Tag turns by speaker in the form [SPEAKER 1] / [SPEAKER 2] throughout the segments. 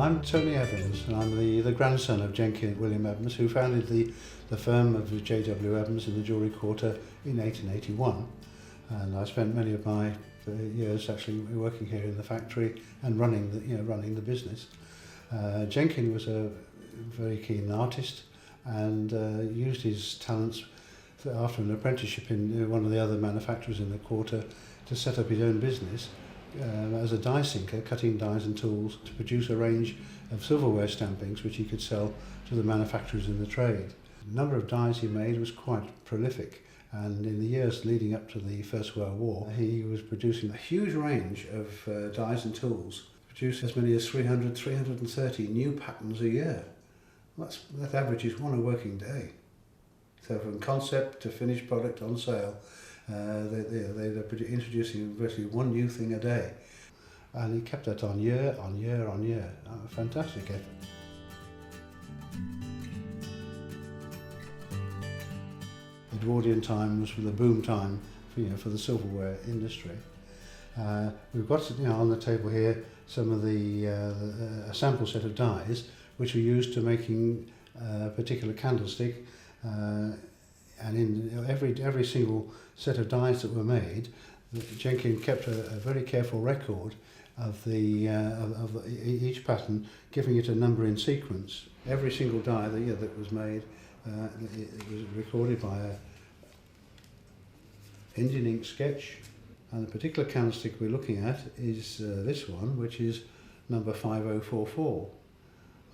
[SPEAKER 1] I'm Tony Evans, and I'm the grandson of Jenkin William Evans, who founded the firm of J.W. Evans in the Jewellery Quarter in 1881. And I spent many of my years actually working here in the factory and running the business. Jenkin was a very keen artist and used his talents after an apprenticeship in one of the other manufacturers in the quarter to set up his own business as a die sinker, cutting dies and tools to produce a range of silverware stampings which he could sell to the manufacturers in the trade. The number of dies he made was quite prolific, and in the years leading up to the First World War he was producing a huge range of dies and tools, produced as many as 330 new patterns a year. That averages one a working day. So from concept to finished product on sale, they're introducing virtually one new thing a day. And he kept that on year on year on year. A fantastic effort. Edwardian time was the boom time for the silverware industry. We've got on the table here some of a sample set of dies which are used to making a particular candlestick. And in every single set of dies that were made, Jenkin kept a very careful record of each pattern, giving it a number in sequence. Every single die that was made it was recorded by a Indian ink sketch, and the particular candlestick we're looking at is this one, which is number 5044.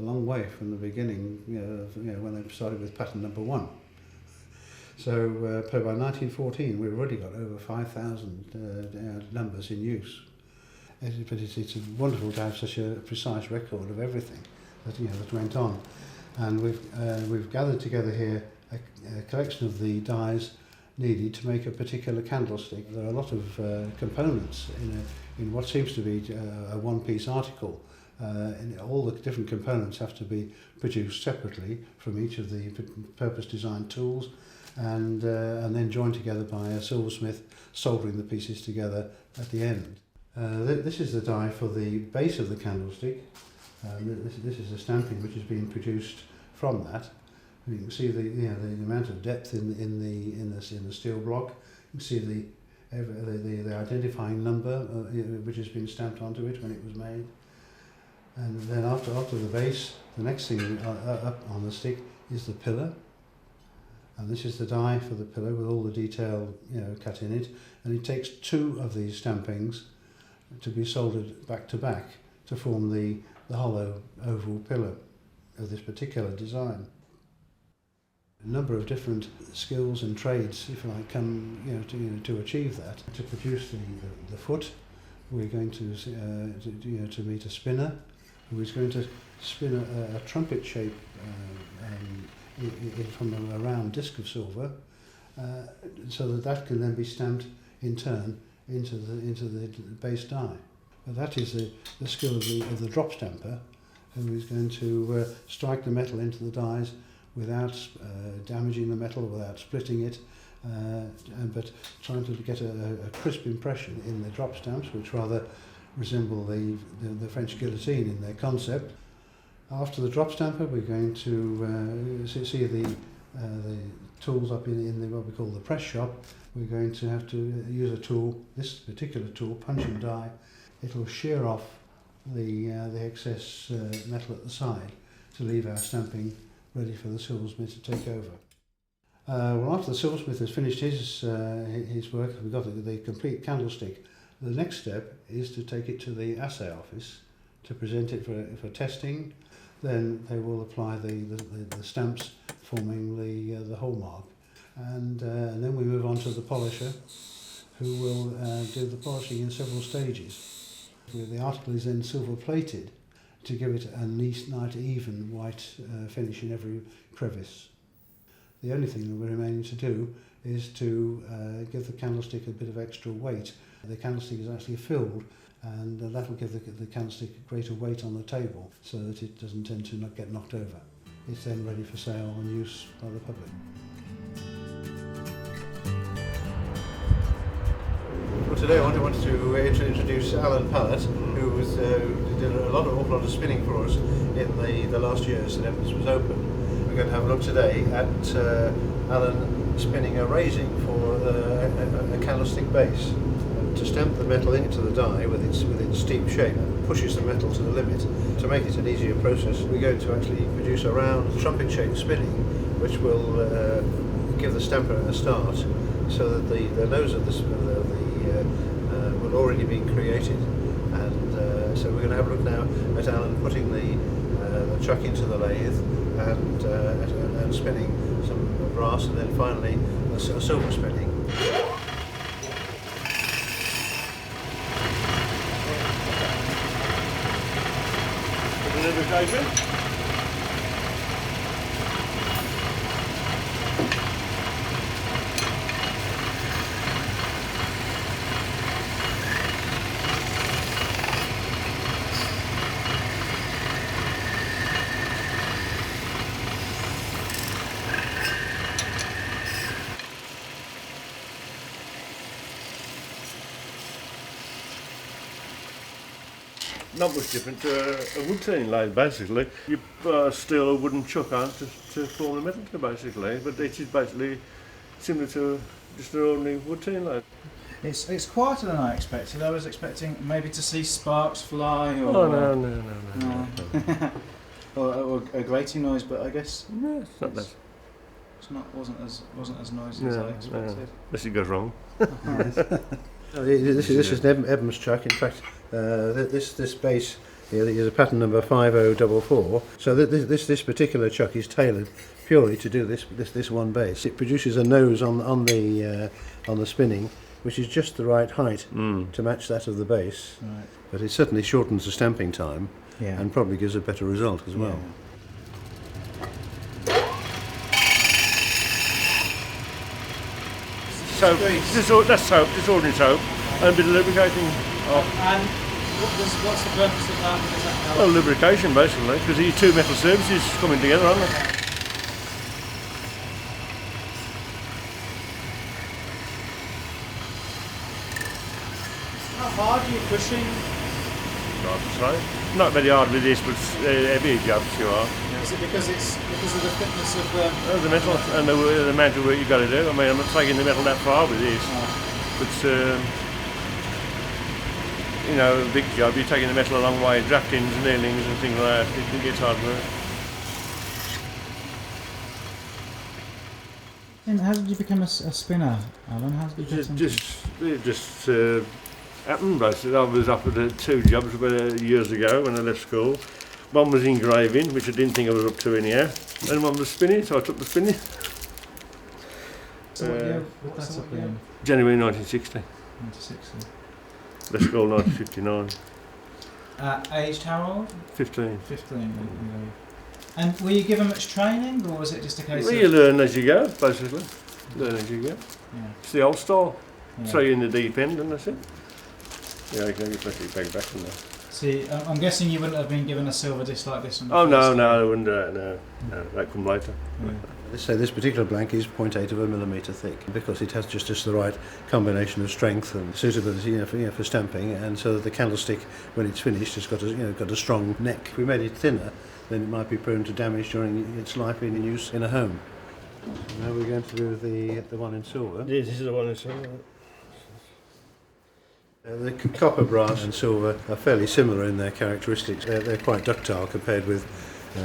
[SPEAKER 1] A long way from the beginning, when they started with pattern number 1. So by 1914 we've already got over 5,000 numbers in use. But it's wonderful to have such a precise record of everything that went on. And we've gathered together here a collection of the dies needed to make a particular candlestick. There are a lot of components in what seems to be a one-piece article. And all the different components have to be produced separately from each of the purpose-designed tools, and then joined together by a silversmith soldering the pieces together at the end. This is the die for the base of the candlestick. This is a stamping which has been produced from that. You can see the amount of depth in the steel block. You can see the identifying number which has been stamped onto it when it was made. And then after the base, the next thing up on the stick is the pillar. And this is the die for the pillar with all the detail cut in it. And it takes 2 of these stampings to be soldered back to back to form the hollow oval pillar of this particular design. A number of different skills and trades, if you like, come to achieve that. To produce the foot, we're going to meet a spinner who is going to spin a trumpet shape from a round disc of silver, so that can then be stamped in turn into the base die. But that is the skill of the drop stamper, who is going to strike the metal into the dies without damaging the metal, without splitting it, but trying to get a crisp impression in the drop stamps, which rather resemble the French guillotine in their concept. After the drop stamper, we're going to see the tools up in what we call the press shop. We're going to have to use a tool, this particular tool, punch and die. It'll shear off the excess metal at the side to leave our stamping ready for the silversmith to take over. Well, after the silversmith has finished his work, we've got the complete candlestick. The next step is to take it to the assay office to present it for testing. Then they will apply the stamps forming the hallmark. And then we move on to the polisher, who will do the polishing in several stages. The article is then silver plated to give it a nice, even white finish in every crevice. The only thing that we're remaining to do is to give the candlestick a bit of extra weight. The candlestick is actually filled, and that will give the candlestick greater weight on the table so that it doesn't tend to get knocked over. It's then ready for sale and use by the public. Put Today I wanted to introduce ALLAN PALLETT, who did an awful lot of spinning for us in the last years that Evans was open. We're going to have a look today at ALLAN spinning a raising for a candlestick base. To stamp the metal into the die with its steep shape pushes the metal to the limit. To make it an easier process, we're going to actually produce a round trumpet-shaped spinning, which will give the stamper a start, so that the nose of will already be created. And so we're going to have a look now at ALLAN putting the chuck into the lathe and spinning some brass, and then finally a silver spinning.
[SPEAKER 2] Lubrication. Not much different to a wood turning lathe, basically. You steel a wooden chuck on to form the metal, basically, but it is basically similar to just an ordinary wood turning lathe.
[SPEAKER 3] It's quieter than I expected. I was expecting maybe to see sparks fly, or
[SPEAKER 2] No.
[SPEAKER 3] or a grating noise, but I guess
[SPEAKER 2] No, it's not that.
[SPEAKER 3] Wasn't as noisy as I expected.
[SPEAKER 2] Unless it goes wrong.
[SPEAKER 1] This is an Evans chuck. In fact, this base here is a pattern number 5044. So this particular chuck is tailored purely to do this one base. It produces a nose on the spinning, which is just the right height to match that of the base.
[SPEAKER 3] Right.
[SPEAKER 1] But it certainly shortens the stamping time, and probably gives a better result as well.
[SPEAKER 2] Soap. That's soap, just ordinary soap, and a bit of lubricating off.
[SPEAKER 3] And what's the purpose of that? Is that
[SPEAKER 2] Well, lubrication basically, because these two metal surfaces coming together, aren't they?
[SPEAKER 3] How hard are you pushing?
[SPEAKER 2] Hard to say. Not very hard with this, but heavy jobs you are.
[SPEAKER 3] Is it because of the thickness of
[SPEAKER 2] The metal and the amount of work you've got to do. I mean, I'm not taking the metal that far with this, but you know, a big job, you're taking the metal a long way, draftings and nailings and things like that. It gets hard work.
[SPEAKER 3] And how did you become a spinner, Alan? How did you
[SPEAKER 2] It just happened basically. I was offered two jobs years ago when I left school. One was engraving, which I didn't think I was up to anyhow, and one was spinning, so I took the spinning.
[SPEAKER 3] So what year would that have been?
[SPEAKER 2] January 1960.
[SPEAKER 3] 1960.
[SPEAKER 2] Left school 1959.
[SPEAKER 3] Aged how old?
[SPEAKER 2] 15.
[SPEAKER 3] 15. And were you given much training, or was it just a case
[SPEAKER 2] Well,
[SPEAKER 3] of...
[SPEAKER 2] you learn as you go, basically. Learn as you go.
[SPEAKER 3] Yeah.
[SPEAKER 2] It's the old style.
[SPEAKER 3] Yeah.
[SPEAKER 2] Throw you in the deep end and that's it. Yeah, you can get plenty of back from there.
[SPEAKER 3] See, I'm guessing you wouldn't have been given a silver disc like this on the
[SPEAKER 2] Oh,
[SPEAKER 3] first
[SPEAKER 2] no, I wouldn't do that, no. That come later.
[SPEAKER 3] Yeah.
[SPEAKER 1] So this particular blank is 0.8 of a millimetre thick, because it has just the right combination of strength and suitability, for stamping, and so that the candlestick, when it's finished, has got a strong neck. If we made it thinner, then it might be prone to damage during its life in use in a home. Now we're going to do the one in silver.
[SPEAKER 2] Yes, this is the one in silver.
[SPEAKER 1] The copper, brass and silver are fairly similar in their characteristics. They're quite ductile compared with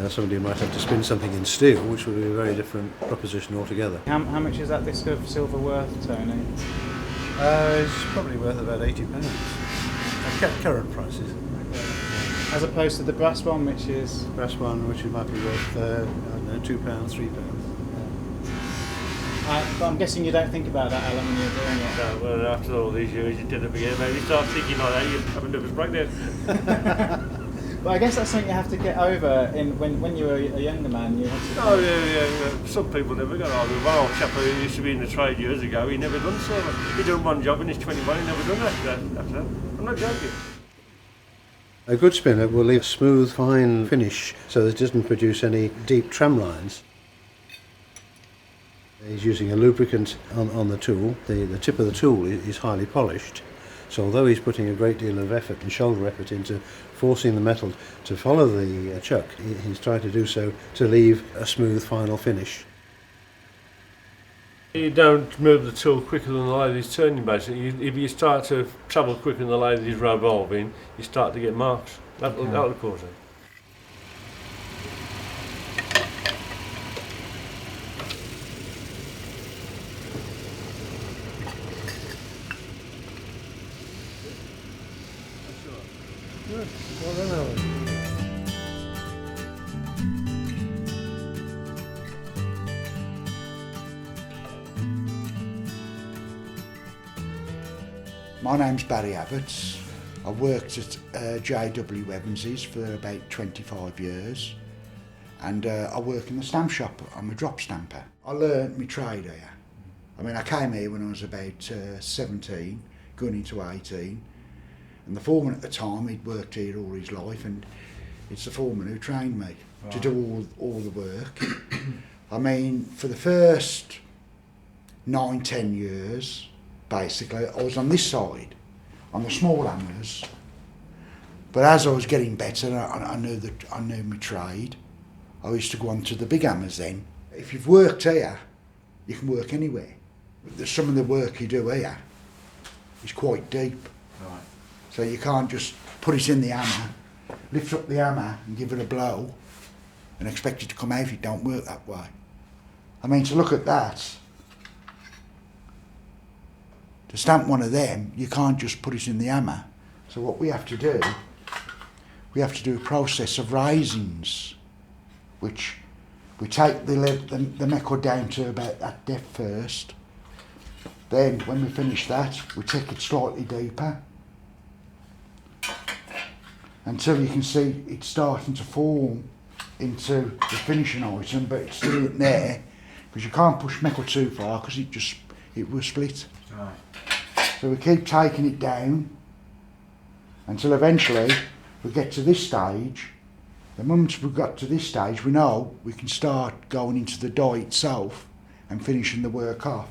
[SPEAKER 1] somebody who might have to spin something in steel, which would be a very different proposition altogether.
[SPEAKER 3] How much is that disc of silver worth, Tony?
[SPEAKER 1] It's probably worth about £80 at current prices.
[SPEAKER 3] As opposed to the brass one, which is...
[SPEAKER 1] Brass one, which might be worth, I don't know, £2, £3.
[SPEAKER 3] But I'm guessing you don't think about that, Alan, when you're doing it.
[SPEAKER 2] No, well, after all these years, you tend to forget about it. You start thinking like that, you have a nervous breakdown.
[SPEAKER 3] But I guess that's something you have to get over when you were a younger man. You have to...
[SPEAKER 2] Oh, yeah. Some people never got over. One old chap who used to be in the trade years ago, he never done silver. He done one job in his 21, he never done that after that. I'm not joking.
[SPEAKER 1] A good spinner will leave a smooth, fine finish so that it doesn't produce any deep tram lines. He's using a lubricant on the tool. The tip of the tool is highly polished, So although he's putting a great deal of effort and shoulder effort into forcing the metal to follow the chuck, he's trying to do so to leave a smooth final finish.
[SPEAKER 2] You don't move the tool quicker than the lathe is turning, basically. If you start to travel quicker than the lathe is revolving, you start to get marks. That'll cause it.
[SPEAKER 4] My name's Barry Abbots. I've worked at J.W. Evans's for about 25 years, and I work in the stamp shop. I'm a drop stamper. I learnt my trade here. I mean, I came here when I was about 17, going into 18, and the foreman at the time, he'd worked here all his life, and it's the foreman who trained me to do all the work. I mean, for the first 9-10 years, basically, I was on this side, on the small hammers. But as I was getting better, I knew my trade. I used to go on to the big hammers then. If you've worked here, you can work anywhere. Some of the work you do here is quite deep.
[SPEAKER 3] Right.
[SPEAKER 4] So you can't just put it in the hammer, lift up the hammer and give it a blow and expect it to come out. It don't work that way. I mean, to look at that, to stamp one of them, you can't just put it in the hammer. So what we have to do a process of raisins, which we take the metal down to about that depth first. Then when we finish that, we take it slightly deeper until you can see it starting to form into the finishing item, but it's still in there because you can't push metal too far because it will split.
[SPEAKER 3] Right.
[SPEAKER 4] So we keep taking it down until eventually we get to this stage. The moment we've got to this stage, we know we can start going into the die itself and finishing the work off,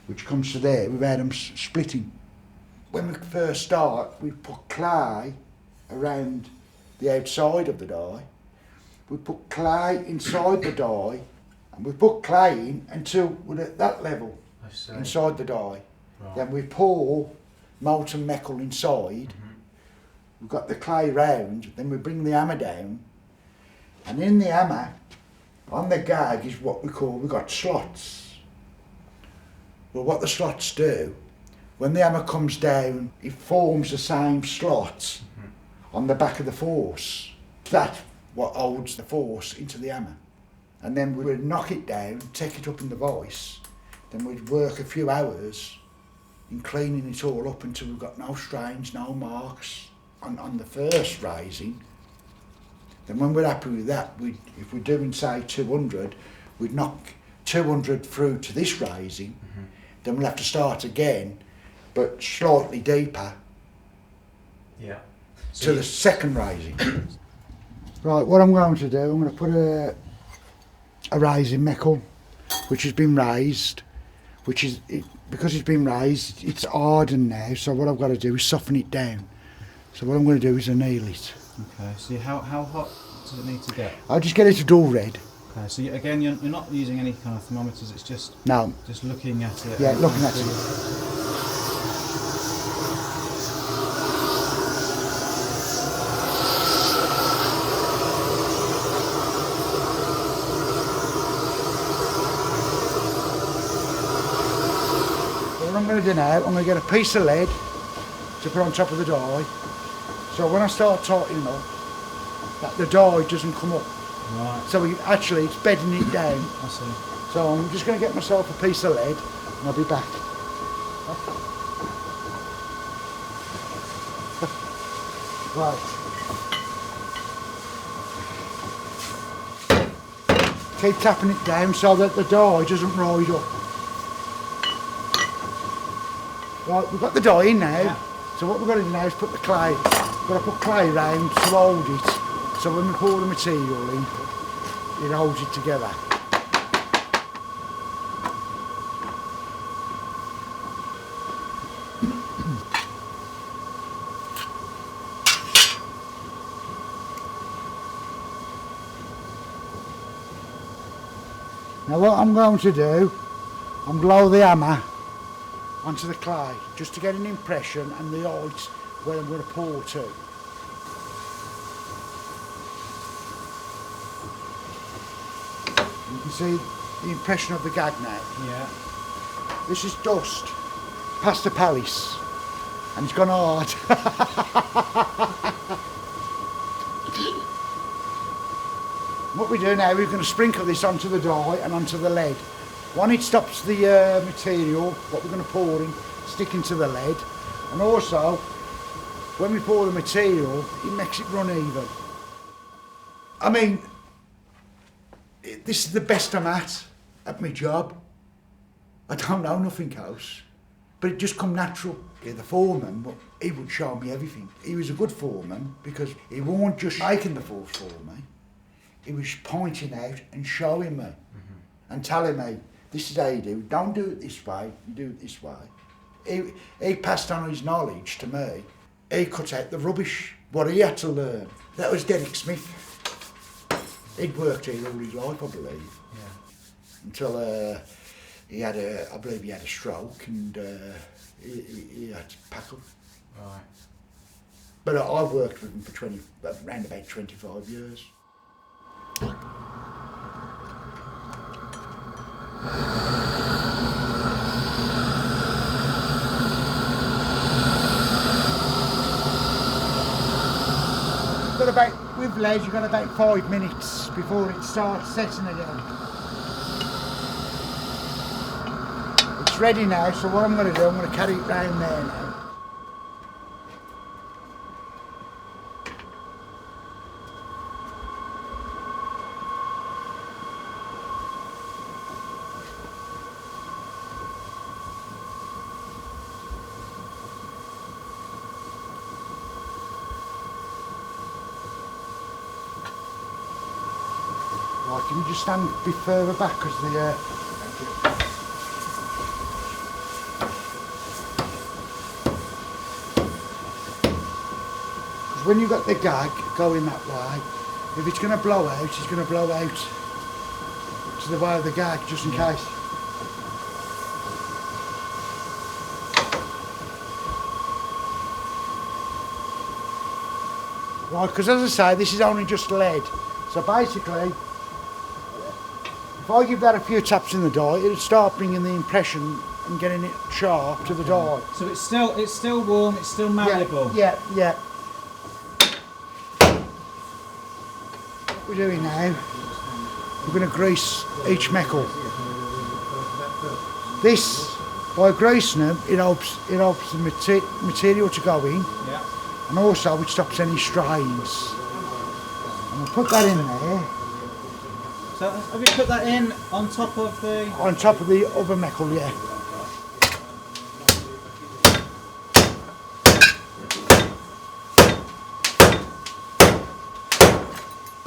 [SPEAKER 4] which comes to there without them splitting. When we first start, we put clay around the outside of the die. We put clay inside the die, and we put clay in until we're at that level inside the die.
[SPEAKER 3] Right.
[SPEAKER 4] Then we pour molten metal inside. We've got the clay round, then we bring the hammer down, and in the hammer, on the gag is what we've got slots. Well, what the slots do, when the hammer comes down, it forms the same slots on the back of the force. That's what holds the force into the hammer. And then we would knock it down, take it up in the vice, then we'd work a few hours in cleaning it all up until we've got no strains, no marks on the first raising. Then when we're happy with that, if we're doing say 200, we'd knock 200 through to this raising, then we'll have to start again, but slightly deeper to the second raising. Right, what I'm going to do, I'm going to put a raising metal, which has been raised, because it's been raised, it's hardened now, so what I've got to do is soften it down. So what I'm going to do is anneal it.
[SPEAKER 3] Okay, so how hot does it need to get?
[SPEAKER 4] I'll just get it a dull red.
[SPEAKER 3] Okay, so again, you're not using any kind of thermometers, it's just looking at it.
[SPEAKER 4] Yeah, looking at it. What I'm going to do now, I'm going to get a piece of lead to put on top of the die. So when I start tightening up, that the die doesn't come up.
[SPEAKER 3] Right.
[SPEAKER 4] So it's bedding it down.
[SPEAKER 3] I see.
[SPEAKER 4] So I'm just going to get myself a piece of lead and I'll be back. Right. Keep tapping it down so that the die doesn't ride up. Right, we've got the die in now. Yeah. So what we've got to do now is put the clay. We've got to put clay round to hold it. So when we pour the material in, it holds it together. Now what I'm going to do, I'm blow the hammer onto the clay just to get an impression and the height where I'm going to pour to. You can see the impression of the gag now.
[SPEAKER 3] Yeah.
[SPEAKER 4] This is dust past the palace and it's gone hard. What we do now, we're going to sprinkle this onto the dye and onto the lead. One, it stops the material, what we're going to pour in, sticking to the lead, and also when we pour the material, it makes it run even. I mean, this is the best I'm at my job. I don't know nothing else, but it just come natural. Yeah, the foreman, he would show me everything. He was a good foreman because he wasn't just making the force for me. He was pointing out and showing me and telling me, this is how you do, don't do it this way, do it this way. He passed on his knowledge to me. He cut out the rubbish, what he had to learn. That was Derek Smith. He'd worked here all his life, I believe. Yeah. Until he had I believe he had a stroke and he had to pack up.
[SPEAKER 3] Right.
[SPEAKER 4] But I've worked with him for around about 25 years. With lead, you've got about 5 minutes before it starts setting again. It's ready now, so what I'm going to do, I'm going to carry it round there now. Right, can you just stand a bit further back because the... Because when you've got the gag going that way, if it's going to blow out, it's going to blow out to the way of the gag, just in case. Right, because as I say, this is only just lead. So basically, if I give that a few taps in the dye, it'll start bringing the impression and getting it sharp to the dye.
[SPEAKER 3] So it's still warm, it's still malleable.
[SPEAKER 4] Yeah. What we're doing now, we're going to grease each metal. This, by greasing them, it helps the material to go in, and also it stops any strains. And we'll put that in there.
[SPEAKER 3] So have you put that in on top of the...
[SPEAKER 4] On top of the other metal, yeah.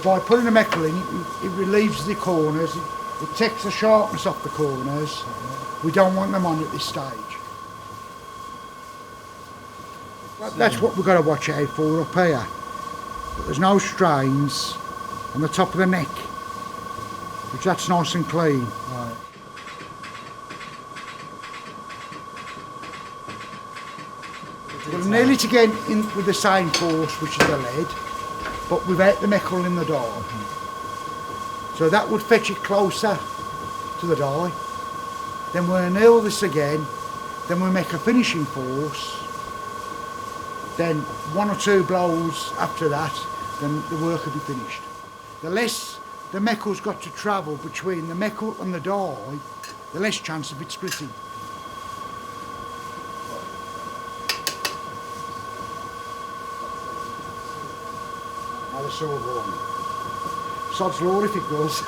[SPEAKER 4] By putting the metal in, it relieves the corners, it takes the sharpness off the corners. We don't want them on at this stage. That's what we've got to watch out for up here. That there's no strains on the top of the neck, which that's nice and clean.
[SPEAKER 3] Right.
[SPEAKER 4] We're nearly to get in with the same force, which is the lead, but without the metal in the dye. So that would fetch it closer to the dye. Then we'll anneal this again, then we'll make a finishing force. Then 1 or 2 blows after that, then the work will be finished. The less the metal's got to travel between the metal and the dye, the less chance of it splitting. Now the silver one. Sod's law if it goes.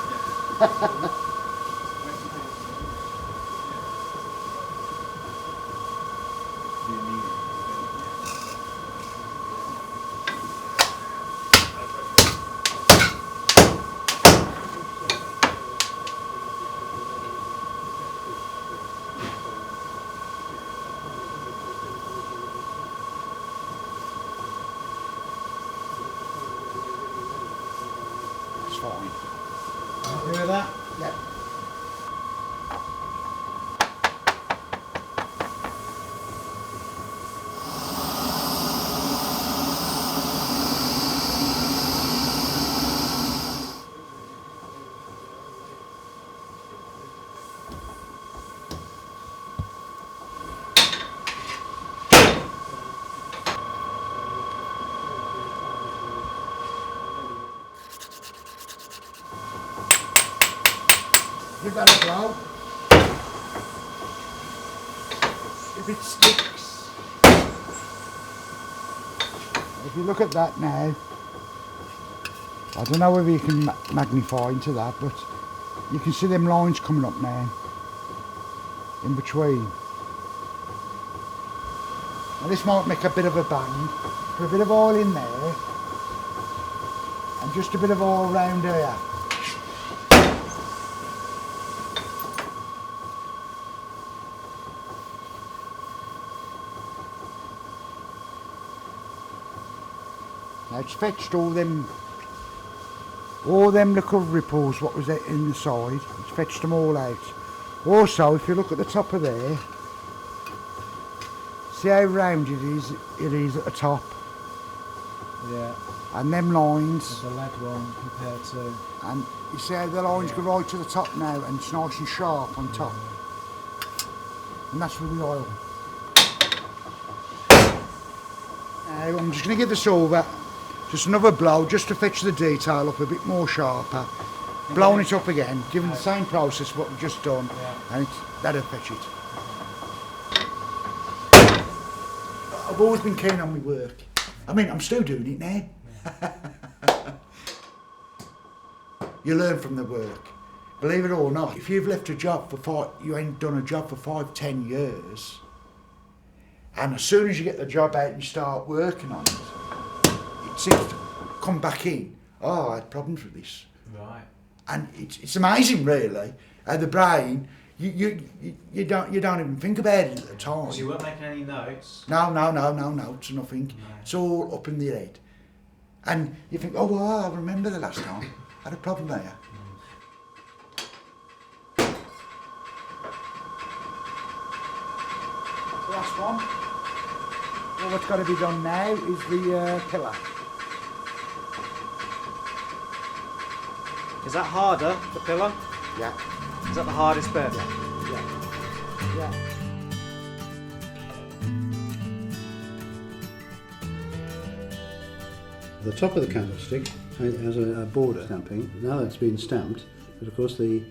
[SPEAKER 4] Fine.
[SPEAKER 3] Happy with that?
[SPEAKER 4] Yeah. Give that a blow. If it sticks. If you look at that now, I don't know whether you can magnify into that, but you can see them lines coming up now, in between. Now this might make a bit of a bang. Put a bit of oil in there, and just a bit of oil round here. Now it's fetched all them little ripples what was in the side. It's fetched them all out. Also, if you look at the top of there, see how round it is at the top.
[SPEAKER 3] Yeah.
[SPEAKER 4] And them lines.
[SPEAKER 3] The lead one compared to.
[SPEAKER 4] And you see how the lines go right to the top now, and it's nice and sharp on top. And that's with the oil. Now I'm just going to give the silver just another blow, just to fetch the detail up a bit more sharper. Blowing it up again, giving the same process what we've just done, and that'll fetch it. I've always been keen on my work. I mean, I'm still doing it now. You learn from the work. Believe it or not, if you've left a job you ain't done a job for 5-10 years, and as soon as you get the job out and you start working on it, it seems to come back in. Oh, I had problems with this.
[SPEAKER 3] Right.
[SPEAKER 4] And it's amazing, really, how the brain, you don't even think about it at the time.
[SPEAKER 3] So you weren't making any notes?
[SPEAKER 4] No notes or nothing. No. It's all up in the head. And you think, oh, well, I remember the last time I had a problem there. The last one. Well, what's got to be done now is the pillar.
[SPEAKER 3] Is that harder, the pillar?
[SPEAKER 4] Yeah.
[SPEAKER 3] Is that the hardest bit?
[SPEAKER 4] Yeah.
[SPEAKER 1] The top of the candlestick has a border stamping. Now that's been stamped, but of course the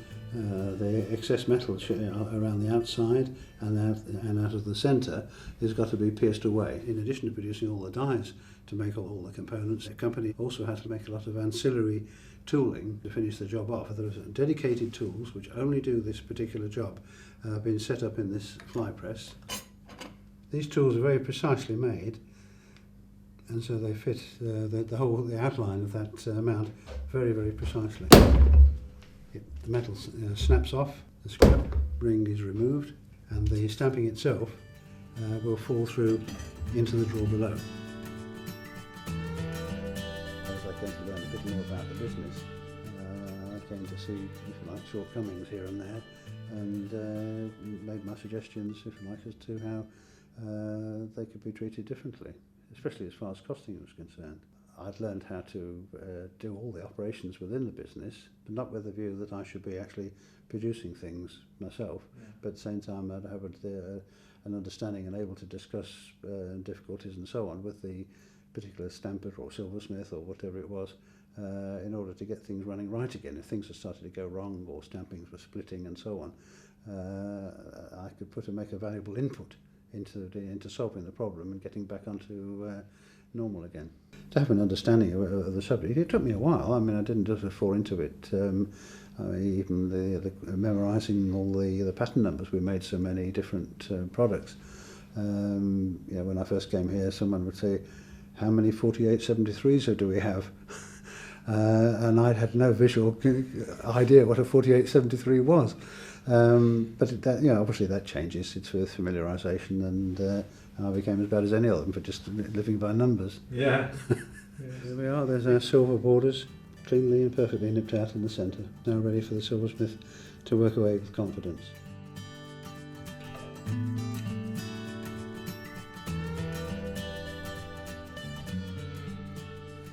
[SPEAKER 1] excess metal around the outside and out of the centre has got to be pierced away. In addition to producing all the dies to make all the components, the company also had to make a lot of ancillary tooling to finish the job off. There are dedicated tools which only do this particular job, been set up in this fly press. These tools are very precisely made, and so they fit the outline of that mount very, very precisely. The metal snaps off, the scrap ring is removed, and the stamping itself will fall through into the drawer below. As I came to learn a bit more about the business, I came to see, if you like, shortcomings here and there, and made my suggestions, if you like, as to how they could be treated differently, especially as far as costing was concerned. I'd learned how to do all the operations within the business, but not with the view that I should be actually producing things myself, but at the same time I'd have an understanding and able to discuss difficulties and so on with the particular stamper or silversmith or whatever it was, in order to get things running right again. If things had started to go wrong or stampings were splitting and so on, I could make a valuable input into solving the problem and getting back onto normal again. To have an understanding of the subject, it took me a while. I mean, I didn't just fall into it. Even the memorising all the pattern numbers. We made so many different products. When I first came here, someone would say, "How many 4873s do we have?" And I had no visual idea what a 4873 was. But obviously that changes. It's with familiarisation, and I became as bad as any of them for just living by numbers.
[SPEAKER 3] Yeah.
[SPEAKER 1] Here we are. There's our silver borders, cleanly and perfectly nipped out in the centre. Now ready for the silversmith to work away with confidence.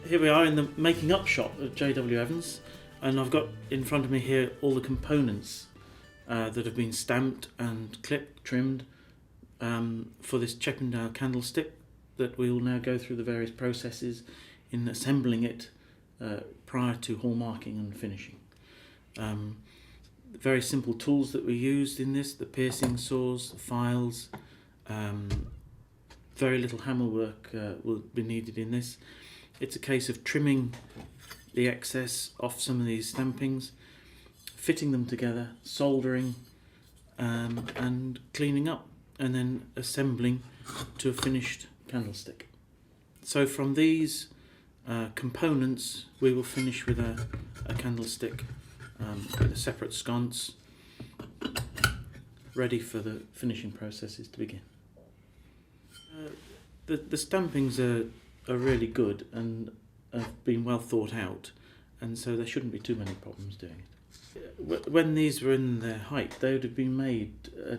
[SPEAKER 5] Here we are in the making up shop at J.W. Evans, and I've got in front of me here all the components that have been stamped and clipped, trimmed for this Chippendale candlestick that we'll now go through the various processes in assembling it prior to hallmarking and finishing. very simple tools that we used in this, the piercing saws, files, very little hammer work will be needed in this. It's a case of trimming the excess off some of these stampings, fitting them together, soldering, and cleaning up, and then assembling to a finished candlestick. So from these components we will finish with a candlestick with a separate sconce, ready for the finishing processes to begin. The stampings are really good and have been well thought out, and so there shouldn't be too many problems doing it. When these were in their height, they would have been made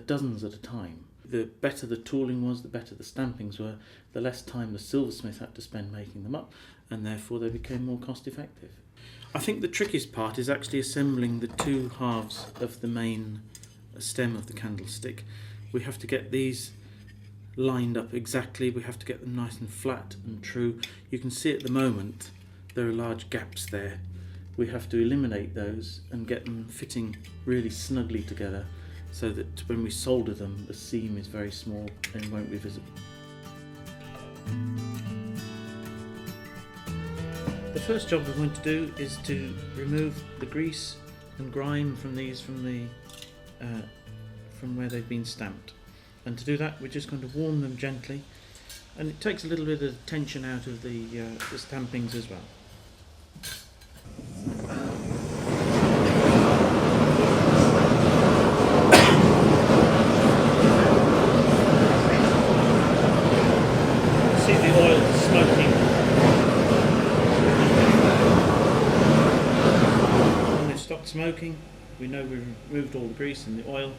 [SPEAKER 5] dozens at a time. The better the tooling was, the better the stampings were, the less time the silversmith had to spend making them up, and therefore they became more cost effective. I think the trickiest part is actually assembling the two halves of the main stem of the candlestick. We have to get these lined up exactly, we have to get them nice and flat and true. You can see at the moment there are large gaps there. We have to eliminate those and get them fitting really snugly together, so that when we solder them the seam is very small and won't be visible. The first job we're going to do is to remove the grease and grime from these from where they've been stamped. And to do that we're just going to warm them gently, and it takes a little bit of tension out of the stampings as well. See the oil smoking. When they've stopped smoking, we know we've removed all the grease and the oil.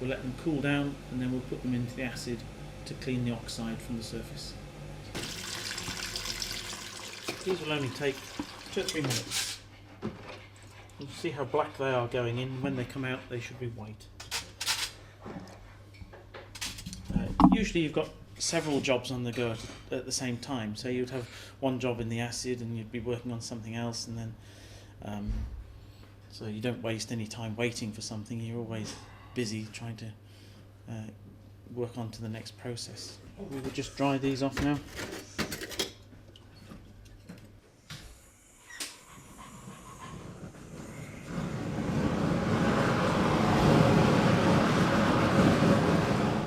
[SPEAKER 5] We'll let them cool down, and then we'll put them into the acid to clean the oxide from the surface. These will only take 2 or 3 minutes. You see how black they are going in. When they come out they should be white. Usually you've got several jobs on the go at the same time, so you'd have one job in the acid and you'd be working on something else, and then so you don't waste any time waiting for something. You're always busy trying to work on to the next process. We will just dry these off now.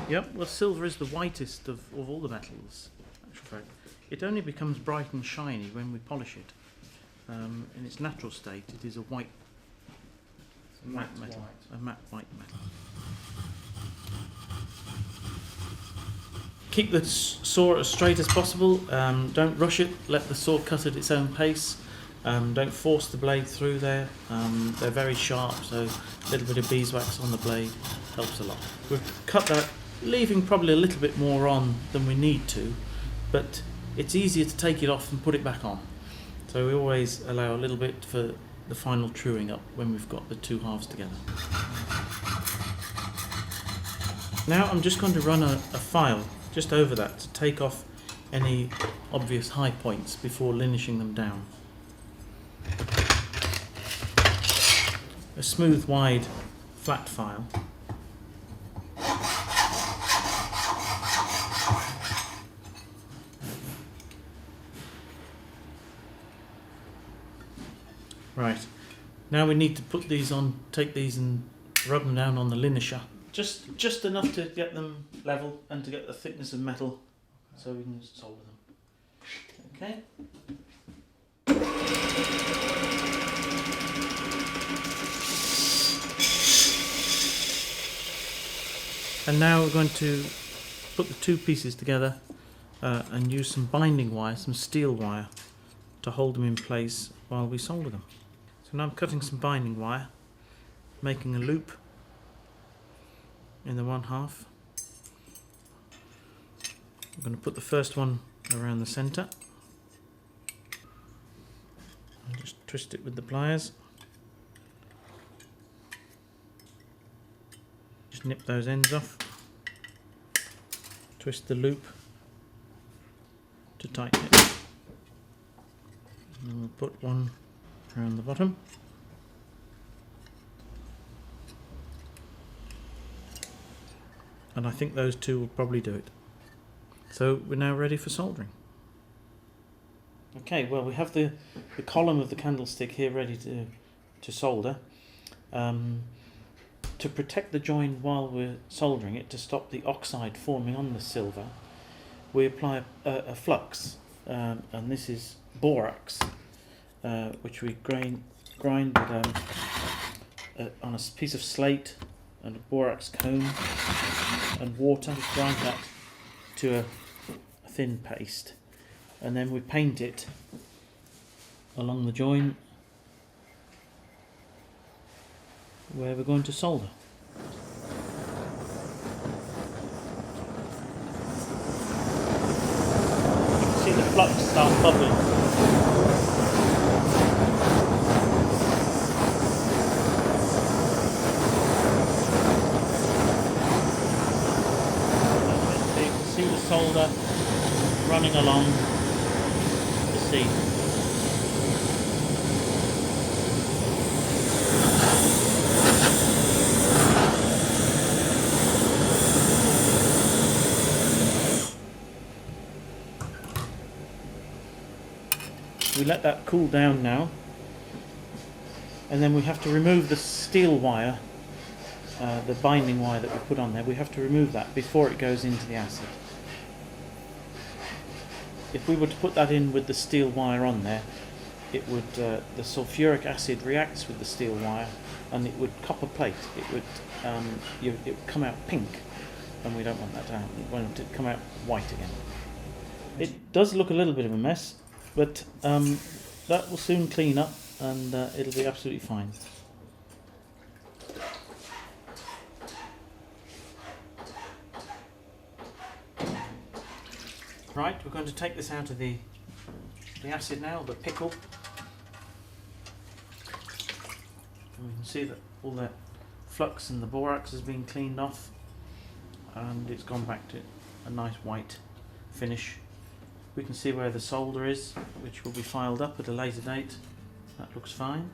[SPEAKER 5] Yep, well, silver is the whitest of all the metals, in actual fact. It only becomes bright and shiny when we polish it. In its natural state it is a white matte metal, a matte white metal. Keep the saw as straight as possible, don't rush it, let the saw cut at its own pace, don't force the blade through there. They're very sharp, so a little bit of beeswax on the blade helps a lot. We've cut that, leaving probably a little bit more on than we need to, but it's easier to take it off and put it back on. So we always allow a little bit for the final truing up when we've got the two halves together. Now I'm just going to run a file just over that to take off any obvious high points before linishing them down. A smooth, wide, flat file. Right, now we need to put these on, take these and rub them down on the linisher. Just enough to get them level and to get the thickness of metal so we can solder them. Okay. And now we're going to put the two pieces together and use some binding wire, some steel wire, to hold them in place while we solder them. So now I'm cutting some binding wire, making a loop in the one half. I'm going to put the first one around the centre and just twist it with the pliers. Just nip those ends off, twist the loop to tighten it, and then we'll put one around the bottom. and I think those two will probably do it. So we're now ready for soldering. Okay, well we have the column of the candlestick here ready to solder. To protect the join while we're soldering it, to stop the oxide forming on the silver, we apply a flux, and this is borax, which we grind with, on a piece of slate and a borax comb and water. We grind that to a thin paste, and then we paint it along the join where we're going to solder. You can see the flux start bubbling. So you can see the solder running along the seam. We let that cool down now, and then we have to remove the steel wire, the binding wire that we put on there. We have to remove that before it goes into the acid. If we were to put that in with the steel wire on there, it would the sulfuric acid reacts with the steel wire, and it would copper plate. It would come out pink, and we don't want that to happen. We want it to come out white again. It does look a little bit of a mess, but that will soon clean up, and it'll be absolutely fine. Right, we're going to take this out of the acid now, the pickle. And we can see that all that flux and the borax has been cleaned off, and it's gone back to a nice white finish. We can see where the solder is, which will be filed up at a later date. That looks fine.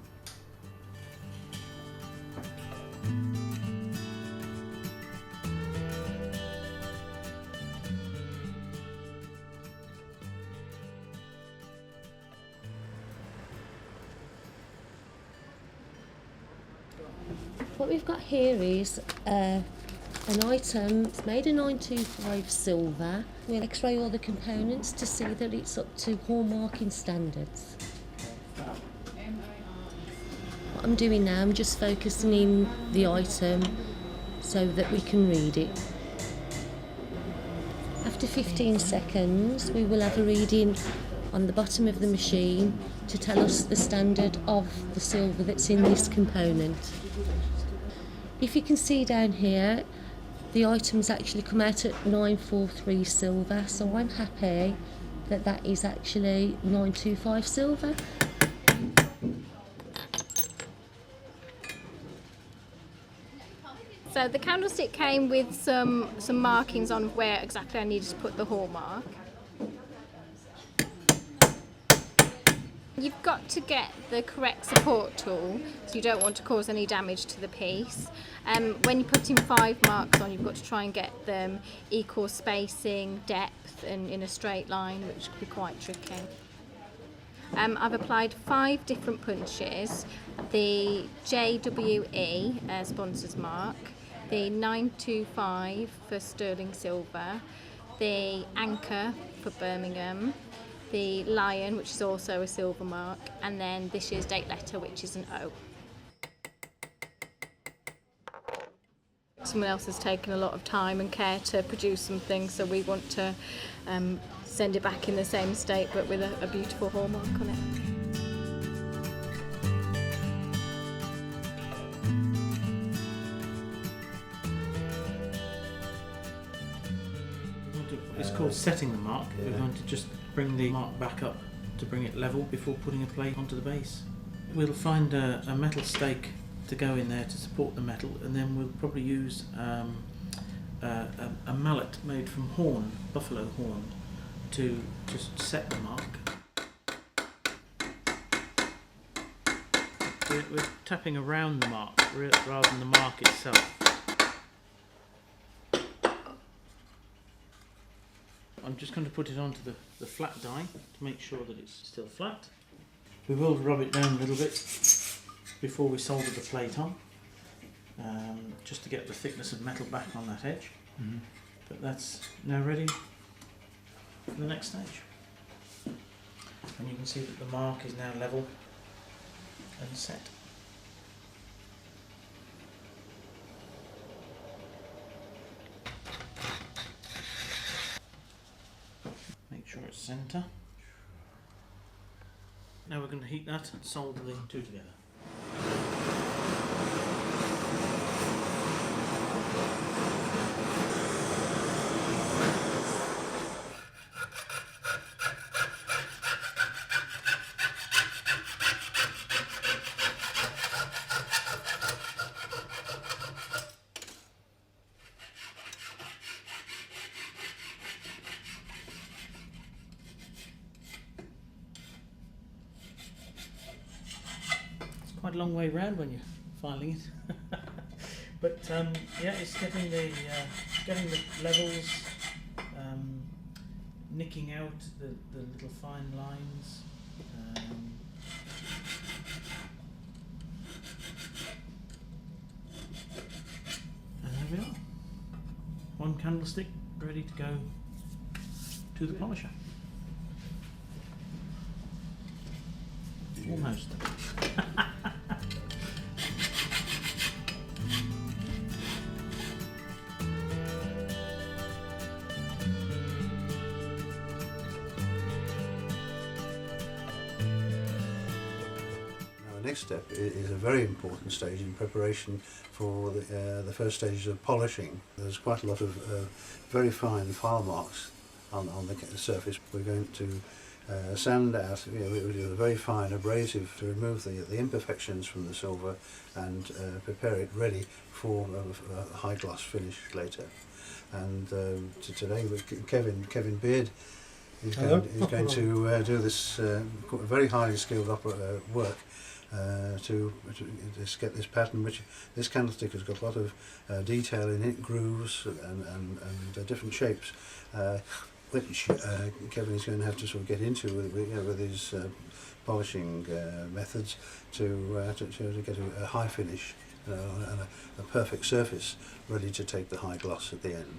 [SPEAKER 6] What we've got here is an item. It's made of 925 silver. We'll x-ray all the components to see that it's up to hallmarking standards. What I'm doing now, I'm just focusing in the item so that we can read it. After 15 seconds, we will have a reading on the bottom of the machine to tell us the standard of the silver that's in this component. If you can see down here, the items actually come out at 943 silver, so I'm happy that that is actually 925 silver.
[SPEAKER 7] So the candlestick came with some markings on where exactly I needed to put the hallmark. You've got to get the correct support tool, so you don't want to cause any damage to the piece. When you're putting 5 marks on, you've got to try and get them equal spacing, depth, and in a straight line, which can be quite tricky. I've applied 5 different punches: the JWE sponsors mark, the 925 for sterling silver, the anchor for Birmingham, the lion, which is also a silver mark, and then this year's date letter, which is an O. Someone else has taken a lot of time and care to produce something, so we want to send it back in the same state but with a beautiful hallmark on it.
[SPEAKER 5] It's called setting the mark. Yeah. We're going to just bring the mark back up to bring it level before putting a plate onto the base. We'll find a metal stake to go in there to support the metal, and then we'll probably use a mallet made from horn, buffalo horn, to just set the mark. We're tapping around the mark rather than the mark itself. I'm just going to put it onto the flat die to make sure that it's still flat. We will rub it down a little bit before we solder the plate on, just to get the thickness of metal back on that edge. But that's now ready for the next stage. And you can see that the mark is now level and set. Make sure it's centre. Now we're going to heat that and solder the two together. Quite a long way round when you're filing it, but yeah, it's getting the levels, nicking out the little fine lines. And there we are. One candlestick ready to go to the polisher. Almost.
[SPEAKER 1] Next step is a very important stage in preparation for the first stages of polishing. There's quite a lot of very fine file marks on the surface. We're going to sand out, with a very fine abrasive to remove the imperfections from the silver and prepare it ready for a high gloss finish later. And today with Kevin Beard is going to do this very highly skilled work to just get this pattern, which this candlestick has got a lot of detail in it, grooves and different shapes, which Kevin is going to have to sort of get into with his polishing methods to get a high finish and a perfect surface ready to take the high gloss at the end.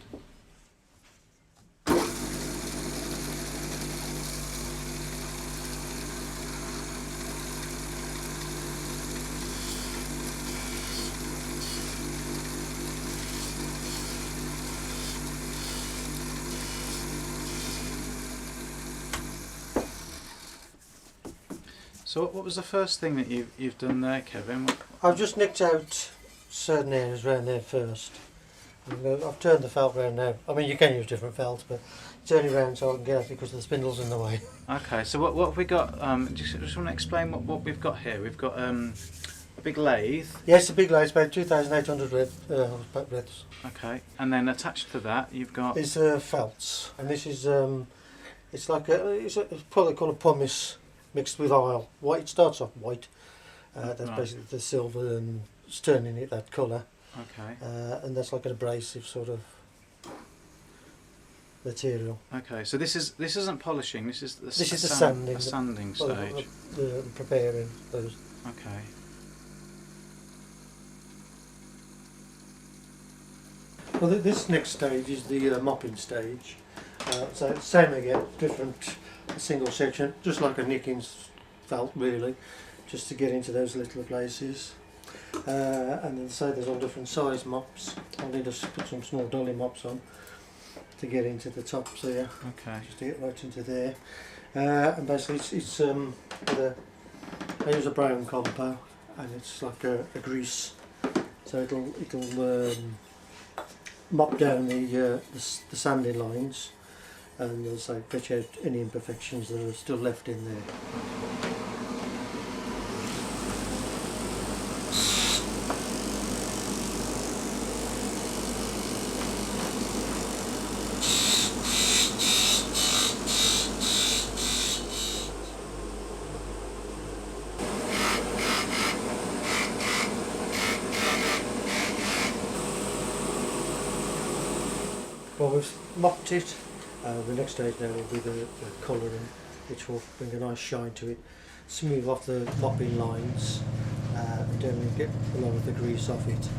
[SPEAKER 3] So what was the first thing that you've done there, Kevin?
[SPEAKER 8] I've just nicked out certain areas around there first. I've turned the felt round now. I mean, you can use different felts, but it's only round so I can get it because the spindle's in the way.
[SPEAKER 3] Okay, so what have we got? Just want to explain what we've got here. We've got a big lathe.
[SPEAKER 8] Yes, a big lathe, about 2,800 breadths.
[SPEAKER 3] Okay, and then attached to that you've got...
[SPEAKER 8] It's felts, and this is it's like it's probably called a pumice mixed with oil. White. It starts off white. That's
[SPEAKER 3] right.
[SPEAKER 8] basically the silver, and it's turning it that colour.
[SPEAKER 3] Okay.
[SPEAKER 8] And that's like an abrasive sort of material.
[SPEAKER 3] Okay, so this isn't polishing. This is the
[SPEAKER 8] sanding.
[SPEAKER 3] A sanding stage.
[SPEAKER 8] The preparing those.
[SPEAKER 3] Okay.
[SPEAKER 8] Well, this next stage is the mopping stage. So it's same again, different single section, just like a nicking felt really, just to get into those little places. And then so there's all different size mops. I'll need to put some small dolly mops on to get into the tops there.
[SPEAKER 3] Okay.
[SPEAKER 8] Just to get right into there. And basically it's I use a brown compo, and it's like a grease, so it'll mop down the sanding lines, and as I fetch out any imperfections that are still left in there. Well, we've mopped it The next stage now will be the colouring, which will bring a nice shine to it, smooth off the mop-in lines, and generally get a lot of the grease off it.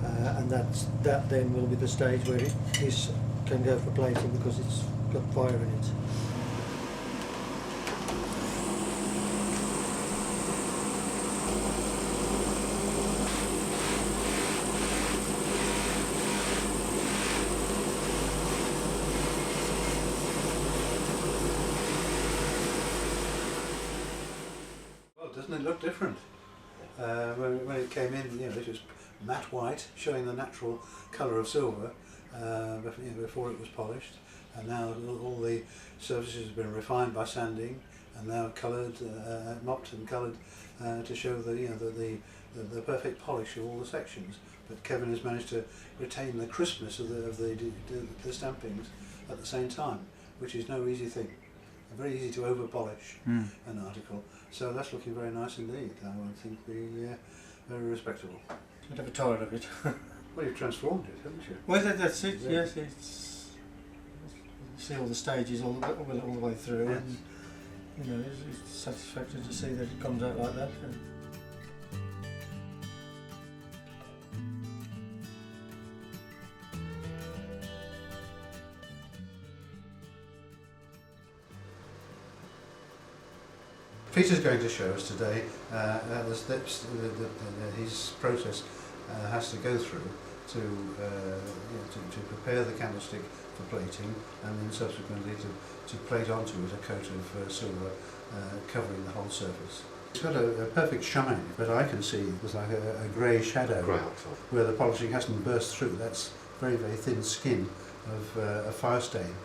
[SPEAKER 8] And that then will be the stage where this can go for plating because it's got fire in it.
[SPEAKER 1] Well, doesn't it look different? When it came in, it was matte white, showing the natural colour of silver before it was polished, and now all the surfaces have been refined by sanding and now coloured, mopped and coloured to show the perfect polish of all the sections. But Kevin has managed to retain the crispness of the stampings at the same time, which is no easy thing. Very easy to over polish an article, so that's looking very nice indeed. I would think very respectable.
[SPEAKER 8] I'm never tired of it.
[SPEAKER 1] Well, you've transformed it, haven't you?
[SPEAKER 8] Well, that's it. Yes, it's you see all the stages all the way through,
[SPEAKER 1] Yes.
[SPEAKER 8] and it's satisfactory to see that it comes out like that.
[SPEAKER 1] Peter's going to show us today the steps his process has to go through to prepare the candlestick for plating, and then subsequently to plate onto it a coat of silver covering the whole surface. It's got a perfect shine, but I can see there's like a grey shadow where the polishing hasn't burst through. That's very, very thin skin of a fire stain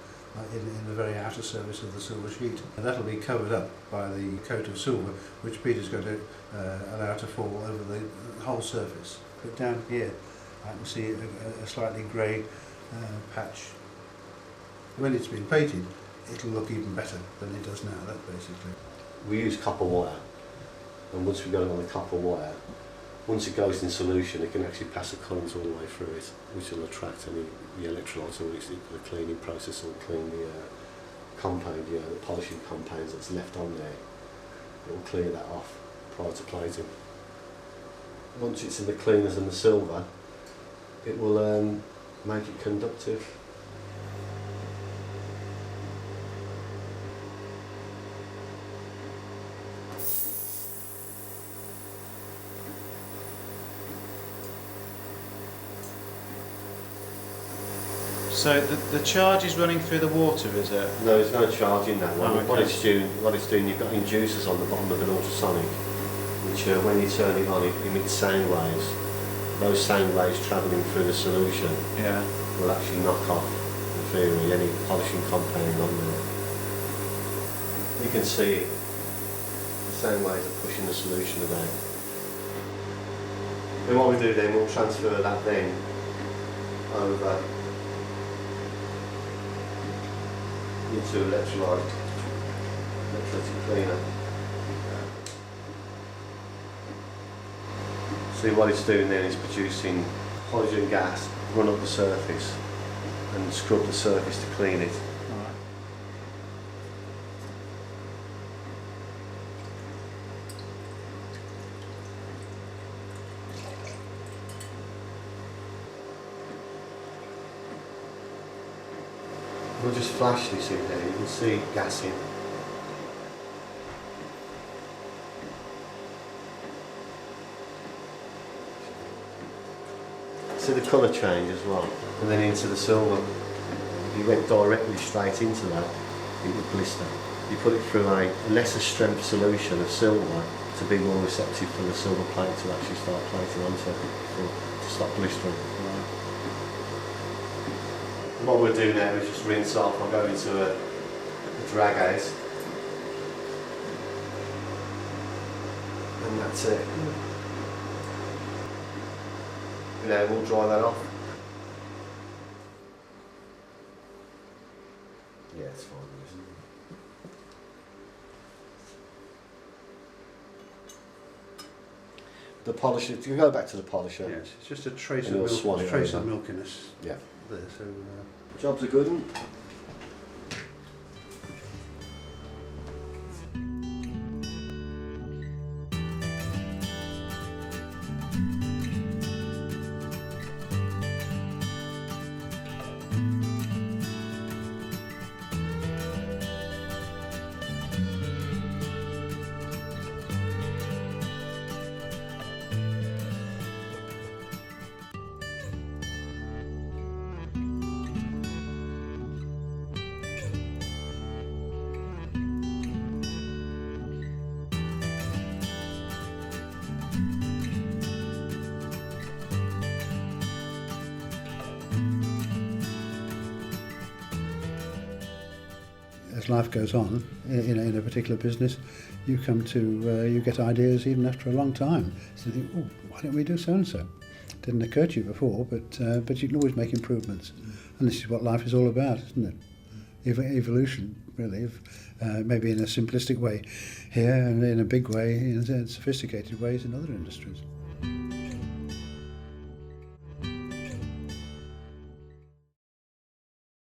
[SPEAKER 1] in the very outer surface of the silver sheet. And that'll be covered up by the coat of silver, which Peter's going to allow to fall over the whole surface. But down here I can see a slightly grey patch. When it's been painted, it'll look even better than it does now, that basically.
[SPEAKER 9] We use copper wire, and once we got it on the copper wire, once it goes in solution, it can actually pass a current all the way through it, which will attract any the electrolytes or the cleaning process will clean the compound, the polishing compounds that's left on there. It will clear that off prior to plating. Once it's in the cleaners and the silver, it will make it conductive.
[SPEAKER 3] So the charge is running through the water, is it?
[SPEAKER 9] No, there's no charge in that one.
[SPEAKER 3] Oh, okay.
[SPEAKER 9] What it's doing, you've got inducers on the bottom of an ultrasonic, which when you turn it on, it emits sound waves. Those sound waves travelling through the solution will actually knock off, in theory, any polishing compound on there. You can see the sound waves are pushing the solution about. And what we do then, we'll transfer that then over into electrolytic cleaner. See what it's doing then is producing hydrogen gas, run up the surface and scrub the surface to clean it. We'll just flash this in there, you can see gas in. See the colour change as well, and then into the silver. If you went directly straight into that, it would blister. You put it through a lesser strength solution of silver to be more receptive for the silver plate to actually start plating onto it, to stop blistering. What we'll do now is just rinse off. I'll go into a drag out, and that's it. Now we'll dry that off. Yeah, it's fine. The polisher, you go back to the polisher.
[SPEAKER 1] Yes, it's just a trace
[SPEAKER 9] And
[SPEAKER 1] of
[SPEAKER 9] you'll swan it
[SPEAKER 1] milkiness
[SPEAKER 9] over.
[SPEAKER 1] there. So
[SPEAKER 9] Job's a good one.
[SPEAKER 1] as life goes on in a particular business, you come to you get ideas even after a long time. So you think, oh, why don't we do so and so? Didn't occur to you before, but you can always make improvements, and this is what life is all about, isn't it? Evolution, really, maybe in a simplistic way here, and in a big way, in sophisticated ways in other industries.